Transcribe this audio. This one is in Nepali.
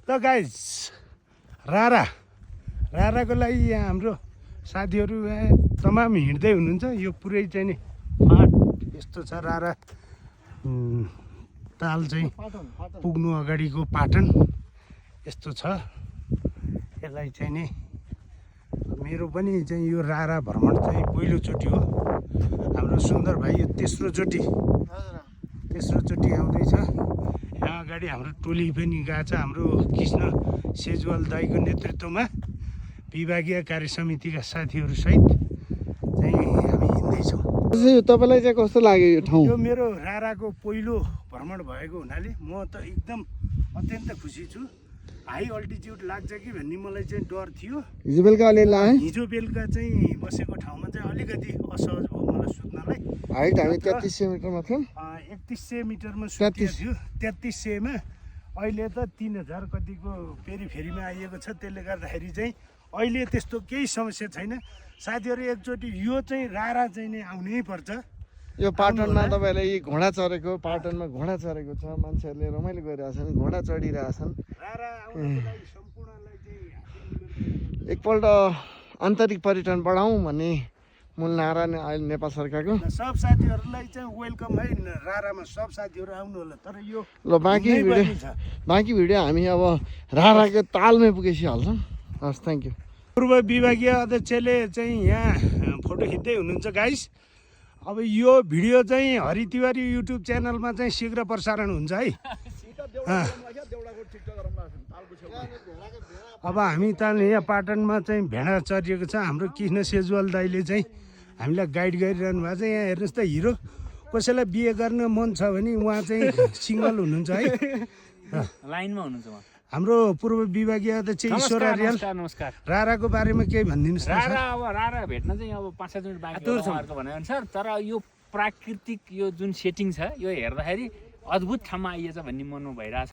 त गाइज राराको लागि यहाँ हाम्रो साथीहरू तमाम हिँड्दै हुनुहुन्छ। यो पुरै चाहिँ नि फाँट यस्तो छ रारा ताल चाहिँ पुग्नु अगाडिको पाटन यस्तो छ। यसलाई चाहिँ नि मेरो पनि चाहिँ यो रारा भ्रमण चाहिँ पहिलोचोटि हो। हाम्रो सुन्दर भाइ यो तेस्रोचोटि आउँदैछ। यहाँ अगाडि हाम्रो टोली पनि गएको छ। हाम्रो कृष्ण सेजवाल दाईको नेतृत्वमा विभागीय कार्य समितिका साथीहरूसहित चाहिँ हामी हिँड्दैछौँ। तपाईँलाई चाहिँ कस्तो लाग्यो यो ठाउँ? यो मेरो राराको पहिलो भ्रमण भएको हुनाले म त एकदम अत्यन्त खुसी छु। हाई अल्टिट्युड लाग्छ कि भन्ने मलाई चाहिँ डर थियो। हिजो बेलुका अलि लाए? हिजो बेलुका चाहिँ बसेको ठाउँमा चाहिँ अलिकति असहज भयो मलाई सुत्नलाई। हाइट हामी 3300 मिटर मात्र 3100 मिटरमा सुत्यो थियो। 3300मा अहिले त 3000 कतिको फेरिमा आइएको छ। त्यसले गर्दाखेरि चाहिँ अहिले त्यस्तो केही समस्या छैन। साथीहरू एकचोटि यो चाहिँ रारा चाहिँ नै आउनै पर्छ। यो पाटनमा तपाईँलाई यी घोडा चढेको पाटनमा घोडा चढेको छ। मान्छेहरूले रमाइलो गरिरहेछन्, घोडा चढिरहेछन्। रारा आउनको लागि सम्पूर्णलाई चाहिँ एकपल्ट आन्तरिक पर्यटन बढाउँ भन्ने मूल नारा नै अहिले नेपाल सरकारको। सब साथीहरूलाई चाहिँ वेलकम है रारामा। सब साथीहरू आउनु होला। तर यो ल बाँकी भिडियो हामी अब राराको तालमै पुगेपछि हाल्छौँ। हस्, थ्याङ्क यू। पूर्व विभागीय अध्यक्षले चाहिँ यहाँ फोटो खिच्दै हुनुहुन्छ गाइस। अब यो भिडियो चाहिँ हरि तिवारी युट्युब च्यानलमा चाहिँ शीघ्र प्रसारण हुन्छ है। अब हामी त यहाँ पाटनमा चाहिँ भेडा चरिएको छ। हाम्रो कृष्ण सेजवाल दाईले चाहिँ हामीलाई गाइड गरिरहनु भएको छ। यहाँ हेर्नुहोस् त हिरो। कसैलाई बिहे गर्न मन छ भने उहाँ चाहिँ सिङ्गल हुनुहुन्छ है। लाइनमा हुनुहुन्छ उहाँ। हाम्रो पूर्व विभागीय अध्यक्ष ईश्वर आर्याल नमस्कार। राराको बारेमा केही भनिदिनुहोस् न। रारा भेट्न चाहिँ अब 5-7 मिनट बाँकी छ उहाँहरूको भनेअनुसार। तर यो प्राकृतिक यो जुन सेटिङ छ यो हेर्दाखेरि अद्भुत ठाउँमा आइएछ भन्ने मनमा भइरहेछ।